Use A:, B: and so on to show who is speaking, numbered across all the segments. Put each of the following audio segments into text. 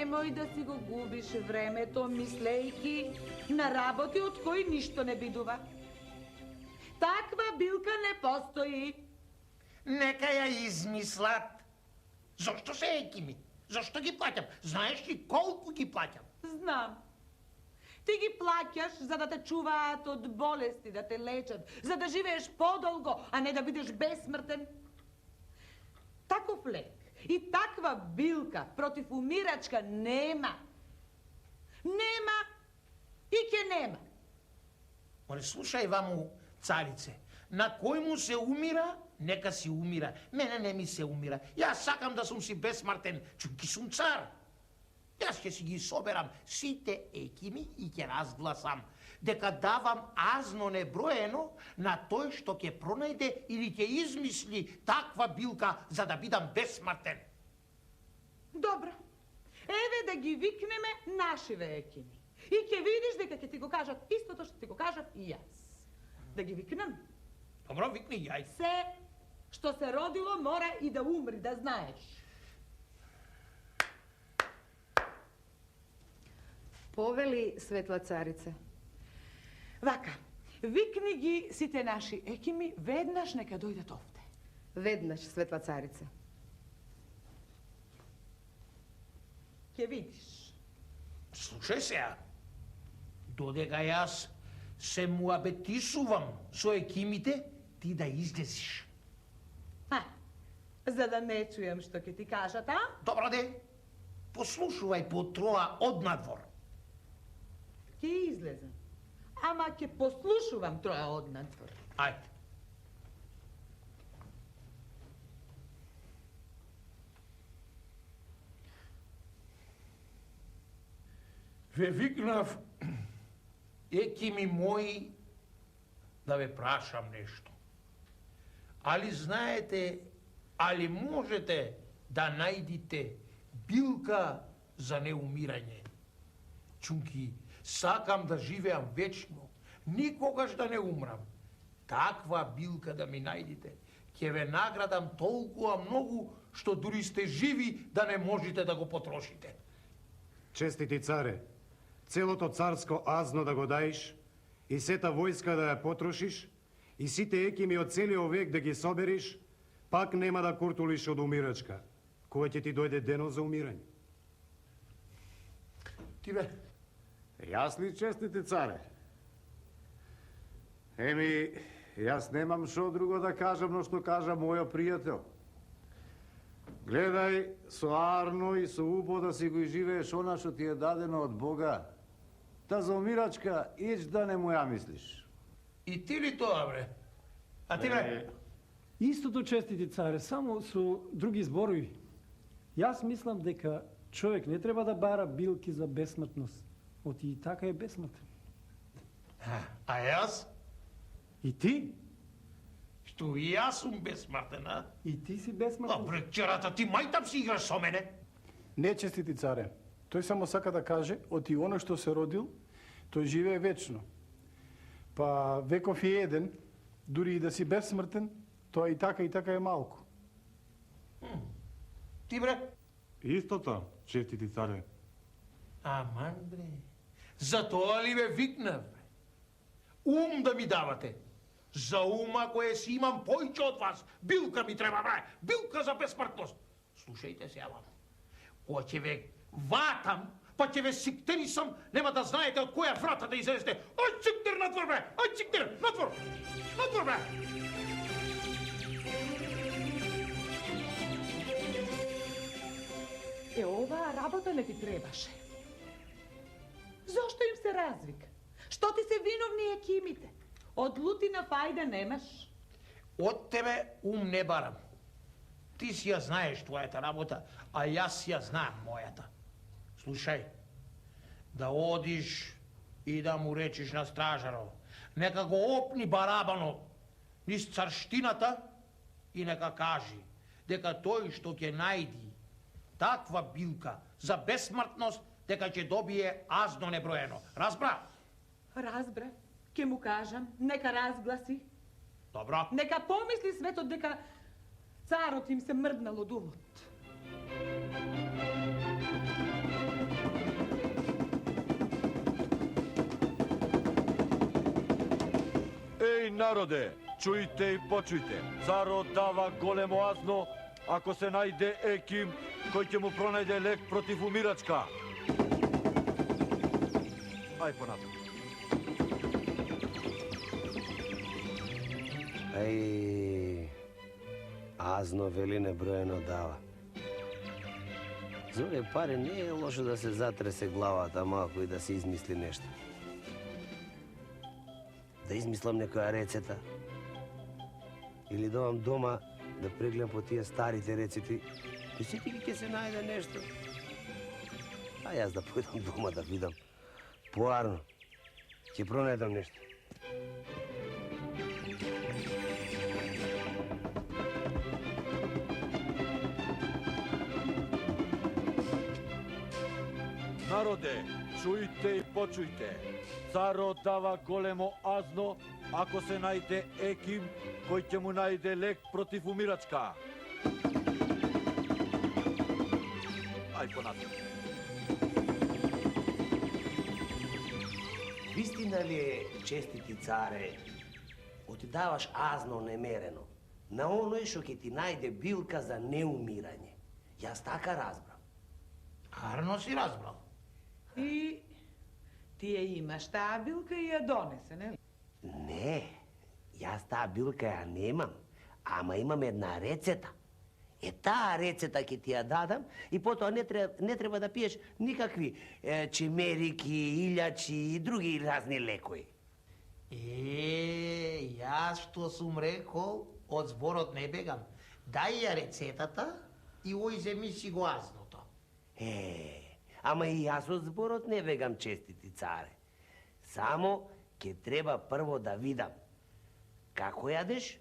A: Немој да си го губиш времето, мислејки на работи од кои ништо не бидува. Таква билка не постои.
B: Нека ја измислат. Зошто се екими? Зошто ги плаќам? Знаеш ли колку ги плаќам?
A: Знам. Ти ги плаќаш за да те чуваат од болести, да те лечат, за да живееш подолго, а не да бидеш бесмртен. Таков лек и таква билка против умирачка нема. Нема и ке нема.
B: Оле, слушај ваму, царице, на кој му се умира, нека си умира. Мене не ми се умира. Јас сакам да сум си бесмртен, чуки сум цар. Јас ќе си ги соберам сите екими и ќе разгласам дека давам азно неброено на тој што ќе пронајде или ќе измисли таква билка за да бидам бесмртен.
A: Добро. Еве да ги викнеме нашиве екими. И ќе видиш дека ќе ти го кажат истото што ти го кажав и јас. Да ги викнем?
B: Добро, викни јај.
A: Се што се родило мора и да умри, да знаеш.
C: Повели, светла царице.
A: Вака, викни ги сите наши екими, веднаш нека дојдат овде.
C: Веднаш, светла царице.
A: Ќе видиш.
B: Слушај сега, додека јас се муабетисувам со екимите, ти да излезиш.
A: За да не чуjem што ќе ти кажат, а?
B: Добро де, послушувај по троа однадвор.
A: Ќе излезам. Ама ќе послушувам троа однадвор.
B: Ајде. Ве викнав, екими мои, да ве прашам нешто. Али знаете, али можете да најдите билка за неумирање? Чунки, сакам да живеам вечно, никогаш да не умрам. Таква билка да ми најдите, ќе ве наградам толкова многу, што дури сте живи да не можете да го потрошите.
D: Честити царе, целото царско азно да го даиш, и сета војска да ја потрошиш, и сите екими од целиот век да ги собериш, пак нема да куртулиш од умирачка, која ќе ти дојде денот за умирање.
B: Ти бе?
D: Јас ли, честити царе? Еми, јас немам шо друго да кажам, но што кажа мојот пријател. Гледај со арно и со убо да си го изживееш она што ти е дадено од Бога. Та за умирачка ич да не му ја мислиш.
B: И ти ли тоа, бре? А ти бре?
E: Истото, честити царе, само со други зборови. Јас мислам дека човек не треба да бара билки за бесмртност. Оти и така е бесмртен.
B: А јас?
E: И ти?
B: Што и јас сум бесмртен, а?
E: И ти си бесмртен.
B: Добре, черата, ти мајтам си играш со мене?
F: Не, честити царе. Тој само сака да каже, оти оно што се родил, тој живее вечно. Па веков е еден, дури и да си бесмртен, тоа и така е малку.
B: Ти бре?
D: Истото, честити царе.
B: Аман, бре. За тоа ли ве викнав, бре? Ум да ми давате. За ума кое си имам појче од вас. Билка ми треба, бре. Билка за бесмртност. Слушајте се, вам. Кога ќе ве ватам, па ќе ве сиктерисам, нема да знаете од која врата да излезете. Ај, сиктер надвор, бре! Ај, сиктер, надвор! Надвор, бре!
A: Оваа работа не ти требаше. Зошто им се развика? Што ти се виновни екимите? Од лутина фајда немаш?
B: Од тебе ум не барам. Ти си ја знаеш твојата работа, а јас ја знам мојата. Слушај, да одиш и да му речиш на стражаров, нека го опни барабанот низ царштината и нека кажи дека тој што ќе најди таква билка за бесмртност, дека ќе добие азно неброено. Разбра?
A: Разбра. Ке му кажам, нека разгласи.
B: Добро.
A: Нека помисли светот дека царот им се мрднал од умот.
G: народе, чуйте и почуйте. Царот дава големо азно ако се најде еким кој ќе му пронајде лек против умирачка. Ај понатаму.
H: Азно вели неброено дава. За овие пари не е лошо да се затресе главата малку и да се измисли нешто. Да измислам некоја рецета. Или да дома да прегледам по тие старите рецети. И сите ќе се најде нешто. А јас да појдам дома да видам. Поарно. Ќе пронајдам нешто.
G: Народе, чујте и почујте. Царот дава големо азно ако се најде еким кој ќе му најде лек против умирачка. Ај понатаму.
H: Вистина ли е, честити царе, отидаваш азно немерено на оној што ќе ти најде билка за неумирање? Јас така разбрав.
B: Арно си разбрал.
A: И тие имаш таа билка и ја донесе, нели?
H: Не, јас таа билка ја немам, ама имам една рецета. Таа рецета ќе ти ја дадам и потоа не треба да пиеш никакви чимерики, илјачи и други разни лекови.
B: Јас што сум рекол, од зборот не бегам. Дај ја рецетата и ој земи си го азното.
H: Ама и јас од зборот не бегам, честити царе. Само ќе треба прво да видам како јадеш,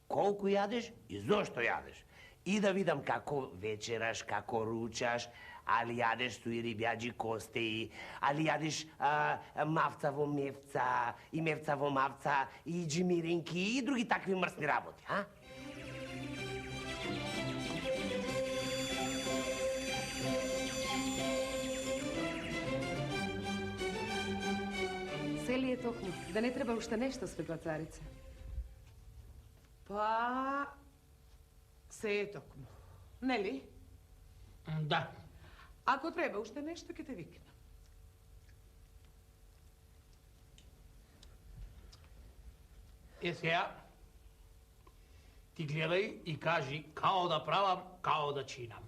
H: колку јадеш и зошто јадеш. И да видам како вечераш, како ручаш, али јадеш суи рибјаджи костеи, али јадеш мавца во мевца, и мевца во мавца, и джимиренки, и други такви мрсни работи, а?
C: Се ли е токму? Да не треба уште нешто, светла царица?
A: Па, се е токму. Нели?
B: Да.
A: Ако треба уште нешто, ќе те викнам.
B: Сега, ти гледај и кажи као да правам, као да чинам.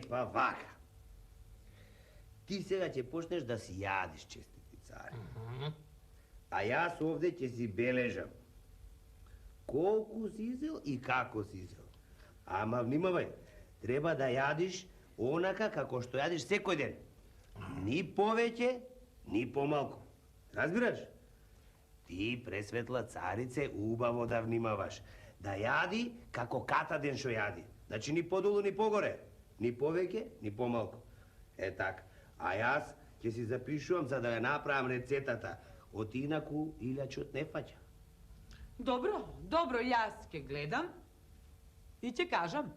H: Па вака. Ти сега ќе почнеш да си јадиш, честити царе. А јас овде ќе си бележам колку си изел и како си изел. Ама внимавај, треба да јадиш онака како што јадиш секој ден. Ни повеќе, ни помалку. Разбираш? Ти, пресветла царице, убаво да внимаваш. Да јади како ката ден што јади. Значи ни подолу, ни погоре. Ни повеќе, ни помалку. Така. А јас ќе си запишувам за да ја направам рецетата. Од инаку илјачот не фаќа.
A: Добро, добро, јас ќе гледам и ќе кажам.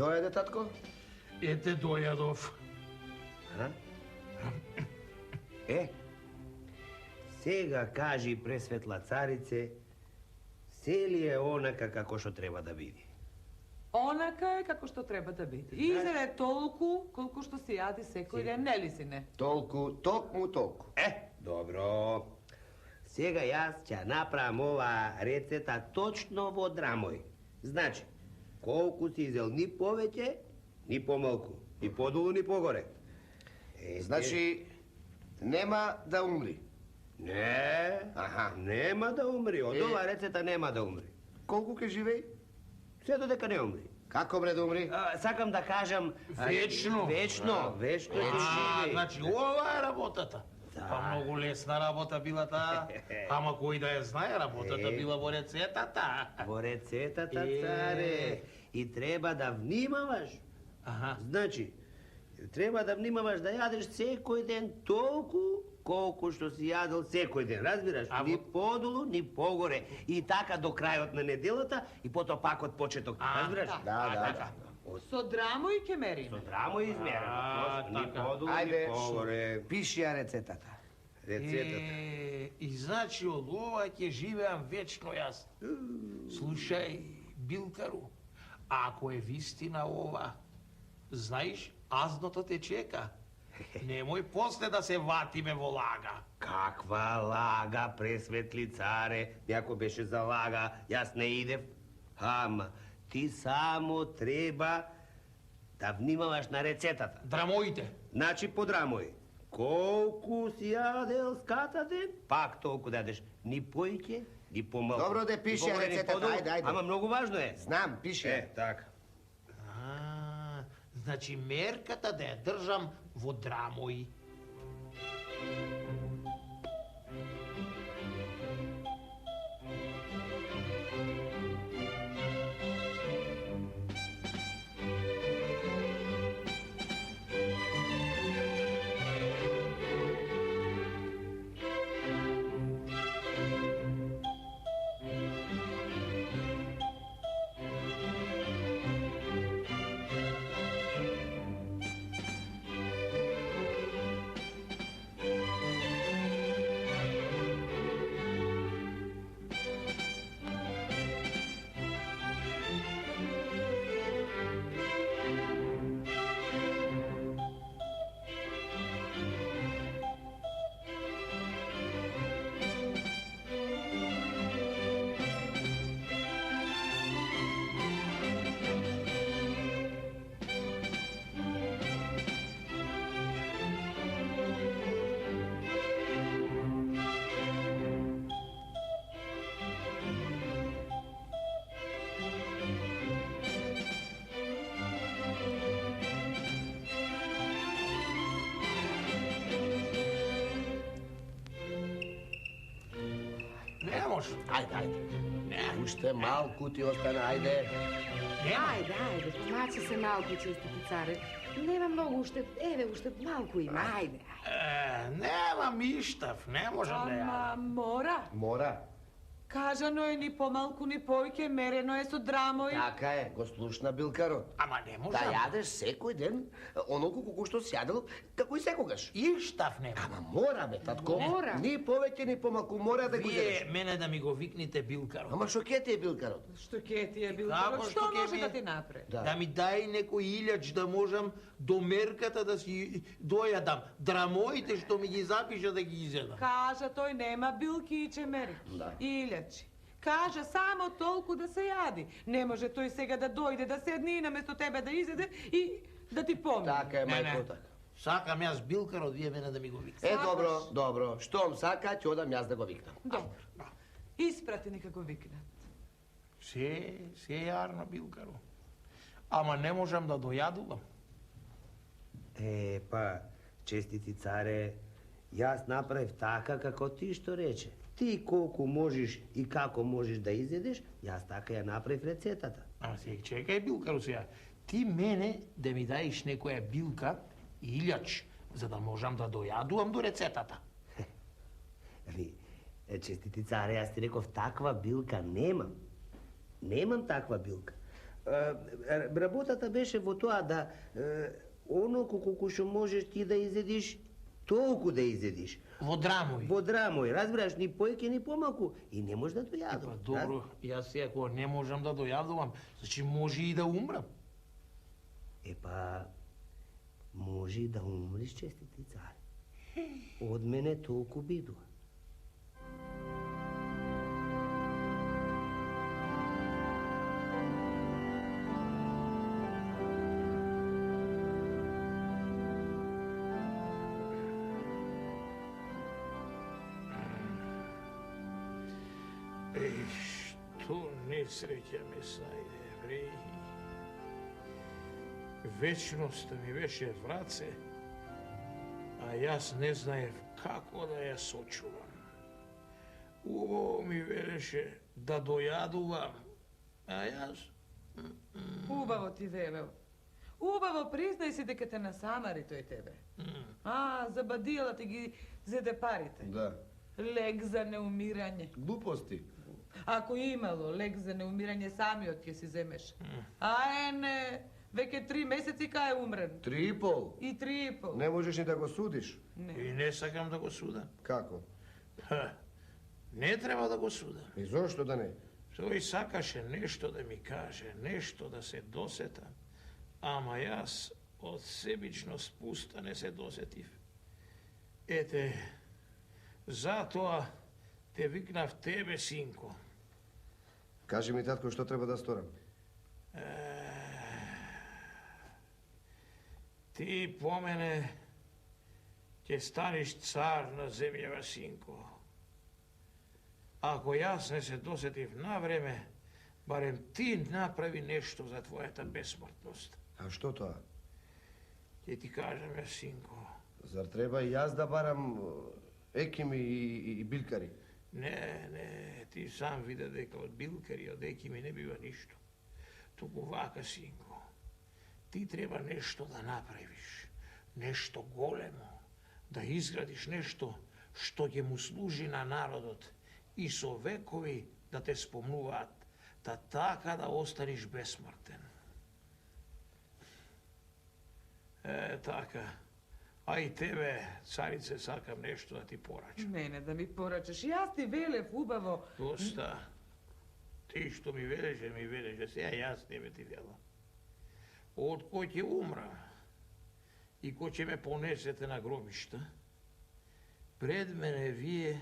H: Дојаде, татко?
B: Ете, дојадов.
H: Сега кажи, пресветла царице, се ли е онака како што треба да биде?
A: Онака е како што треба да биде. И изеде толку колку што се јади секој ден, нели сине?
H: Толку, толку. Добро. Сега јас ќе направам ова рецета точно во драмој. Значи, колку си изел ни повеќе, ни помалку, ни подолу, ни погоре.
I: Значи, нема да умри.
H: Не, нема да умри. Од ова рецета нема да умри.
I: Колку ке живеј?
H: Се додека не умри.
I: Како бре да умри?
H: Сакам да кажам...
B: Вечно.
H: Вечно ќе живеј.
B: Значи, ова е работата. Па многу лесна работа била таа. Ама кој да ја знае, работата била во рецетата.
H: Во рецетата, царе. И треба да внимаваш. Значи, треба да внимаваш да јадеш секој ден толку колку што си јадел секој ден, разбираш? Ни подолу, ни погоре. И така до крајот на неделата и потоа пак од почеток, разбираш?
I: Да.
A: Со драмој ќе мериме.
H: Со драмој измерено, ни подолу, ни погоре.
I: Пиши ја рецетата.
B: И значи од ова ќе живеам вечно јас. Слушај, Билкару, ако е вистина ова, знаеш, азното те чека. Немој после да се ватиме во лага.
H: Каква лага, пресветли царе? Ако беше за лага, јас не идев. Ама, ти само треба да внимаваш на рецетата.
B: Драмоите.
H: Значи по драмој. Колку си јадел ската ден, пак толку да јадеш. Ни поиќе, ни помалку.
I: Добро да пише рецетата, ајде.
H: Ама многу важно е.
I: Знам, пише.
H: Така.
B: Значи мерката да ја држам во драмој.
I: Ајде. Уште малку ти остана, ајде.
C: Ајде, помачи се малку, честити царе. Нема многу уште, уште малку има, ајде.
B: Нема миштав, не можам да јадам.
A: Ама
I: Мора.
A: Кажано е ни помалку, ни поиќе, мерено е со драмој.
I: Така е, го слушна Билкарот.
B: Ама не можам.
I: Да јадеш секој ден, онолку колку што си јадел, како и секогаш.
B: Иштав нема.
I: Ама мора, бе, татко.
C: Мора.
I: Ни повеќе, ни помалку, мора да го
B: Вие
I: јадеш.
B: мене да ми го викнете Билкарот.
I: Ама шо ке ти е Билкарот?
A: Што ќе ти е бил?
B: Како
A: Што
B: што ќе
A: може
B: ми е?
A: да ти направи?
B: Да ми дај некој илјач да можам до мерката да си дојадам. Драмоите што ми ги запиша да ги изедам.
A: Кажа тој нема билки и чемери. Илјачи. Кажа само толку да се јади. Не може тој сега да дојде, да седне и наместо тебе да изеде и да ти помине.
I: Така е, мајко, така.
B: Сакам јас Билкарот, вие мене да ми го викнете.
I: Добро. Штом сака, ќе одам јас да го викнам.
A: Добро. Испрати нека го викнат.
B: Се јарно Билкаро. Ама не можам да дојадувам.
H: Па, честити царе, јас направив така како ти што рече. Ти колку можеш и како можеш да изедеш, јас така ја направив рецетата.
B: Ама сега чекај Билкаро сега. Ти мене да ми даеш некоја билка илјач, за да можам да дојадувам до рецетата.
H: Честити царе, јас ти реков таква билка немам. Немам таква билка. Работата беше во тоа да оно колку што можеш ти да изедиш, толку да изедиш.
B: Во драмој.
H: Во драмој, разбираш, ни поеќе ни помалку и не можеш да дојадуваш.
B: Добро, јас сега кога не можам да дојадувам, значи може и да умрам.
H: Може и да умриш, честити царе. Од мене толку бидува.
B: Што несреќа ме снајде, евреи. Вечноста ми беше в раце, а јас не знаев како да ја сочувам. Убаво ми велеше да дојадувам, а јас...
A: Убаво ти велел. Убаво признај си дека те насамари тој тебе. Забадила ти ги зеде парите.
I: Да.
A: Лек за неумирање.
I: Глупости.
A: Ако имало лек за неумирање, самиот ќе си земеш. Не, веќе 3 месеци кај е умрен.
I: 3,5.
A: И 3,5.
I: Не можеш ни да го судиш.
B: И не сакам да го судам.
I: Како?
B: Не треба да го судам.
I: И зошто да не?
B: Тој сакаше нешто да ми каже, нешто да се досетам. Ама јас од себичност пуста не се досетив. Ете, затоа те викнав тебе, синко.
I: Кажи ми, татко, што треба да сторам?
B: Ти по мене ќе станеш цар на земјава, синко. Ако јас не се досетив на време, барем ти направи нешто за твојата бесмртност.
I: А што тоа?
B: Ќе ти кажам, синко.
I: Зар треба и јас да барам екими и билкари?
B: Не, ти сам виде дека од билкари, од екими не бива ништо. Туку вака, синко. Ти треба нешто да направиш, нешто големо, да изградиш нешто што ќе му служи на народот и со векови да те спомнуваат, да така да останеш бесмртен. Така. А и тебе, царице, сакам нешто да ти порачам.
A: Мене да ми порачаш. Јас ти велев убаво.
B: Доста. Ти што ми велеше, сега јас тебе ти велам. Од кој ќе умрам и кој ќе ме понесете на гробишта, пред мене вие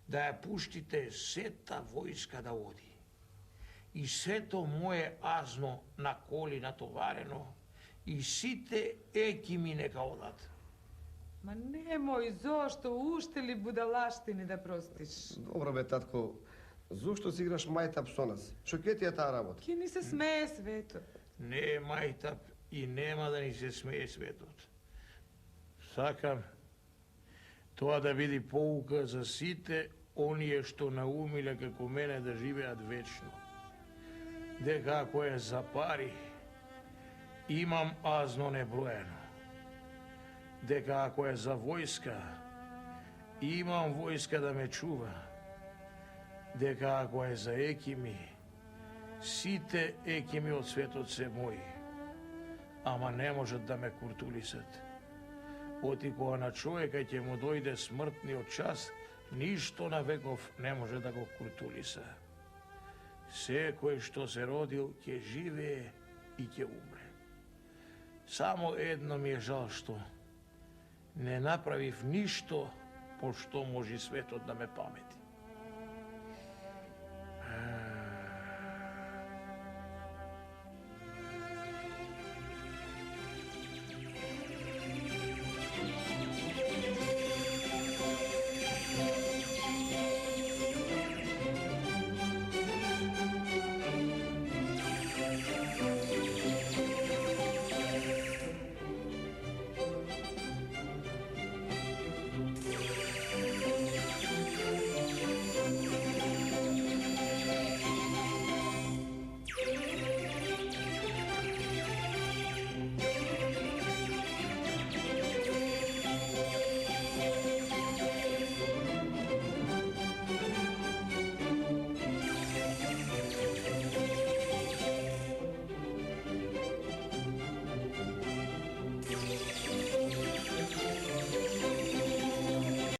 B: да ја пуштите сета војска да оди. И сето мое азно на коли натоварено, и сите екими нека одат.
A: Ма немој, зошто? Уште ли будалаштини да простиш?
I: Добро бе, татко, зошто си играш мајтап со нас? Шо ќе ти е таа работа?
A: Ке ни се смее светот.
B: Не е мајтап и нема да ни се смее светот. Сакам тоа да биде поука за сите оние што наумиле како мене да живеат вечно. Дека ако е за пари, имам азно неброено. Дека ако е за војска, имам војска да ме чува. Дека ако е за екими, сите екими од светот се мои. Ама не можат да ме куртулисат. Оти кога на човека ќе му дојде смртниот час, ништо на веков не може да го куртулиса. Секој што се родил ќе живее и ќе умре. Само едно ми е жал што не направив ништо по што може светот да ме памети.